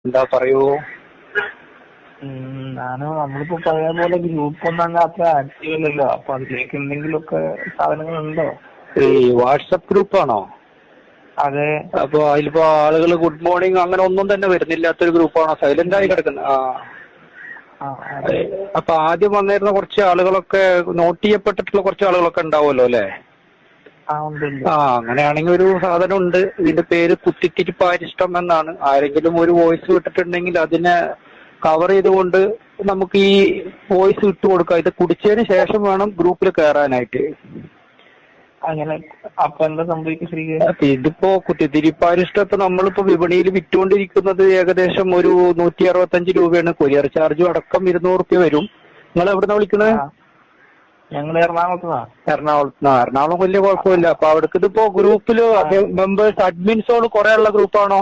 എന്താ പറയൂ? നമ്മളിപ്പോ പഴയ പോലെ ഗ്രൂപ്പ് ഒന്നും അങ്ങ് അത്ര ആക്റ്റീവ് അല്ലല്ലോ. അപ്പൊ അതിലേക്ക് എന്തെങ്കിലുമൊക്കെ സാധനങ്ങളുണ്ടോ? ഈ വാട്സപ്പ് ഗ്രൂപ്പാണോ? അതെ. അപ്പൊ അതിലിപ്പോ ആളുകൾ ഗുഡ് മോർണിംഗ് അങ്ങനെ ഒന്നും തന്നെ വരുന്നില്ലാത്തൊരു ഗ്രൂപ്പാണോ? സൈലന്റ് ആയി കിടക്കുന്നത്? അപ്പൊ ആദ്യം വന്നിരുന്ന കുറച്ച് ആളുകളൊക്കെ നോട്ട് ചെയ്യപ്പെട്ടിട്ടുള്ള കുറച്ച് ആളുകളൊക്കെ ഉണ്ടാവുമല്ലോ അല്ലെ? അങ്ങനെയാണെങ്കിൽ ഒരു സാധനം ഉണ്ട്. ഇതിന്റെ പേര് കുത്തിത്തിരിപ്പാരിഷ്ടം എന്നാണ്. ആരെങ്കിലും ഒരു വോയിസ് വിട്ടിട്ടുണ്ടെങ്കിൽ അതിനെ കവർ ചെയ്തുകൊണ്ട് നമുക്ക് ഈ വോയിസ് ഇട്ട് കൊടുക്കാം. ഇത് കുടിച്ചതിന് ശേഷം വേണം ഗ്രൂപ്പിൽ കയറാനായിട്ട്. അങ്ങനെ അപ്പൊ എന്താ സംഭവിക്കുക? ഇതിപ്പോ കുത്തിത്തിരിപ്പാരിഷ്ടം ഇപ്പൊ നമ്മളിപ്പോ വിപണിയിൽ വിറ്റുകൊണ്ടിരിക്കുന്നത് ഏകദേശം ഒരു 165 രൂപയാണ്. കൊറിയർ ചാർജും അടക്കം 200 റുപ്യ വരും. നിങ്ങൾ എവിടുന്നാ വിളിക്കുന്നത്? ഞങ്ങൾ എറണാകുളത്തുനിന്നാ. എറണാകുളം വലിയ കുഴപ്പമില്ല. അപ്പൊ അവിടേക്ക് ഇതിപ്പോ ഗ്രൂപ്പില് മെമ്പേഴ്സ് അഡ്മിൻസോട് കുറെ ഉള്ള ഗ്രൂപ്പാണോ?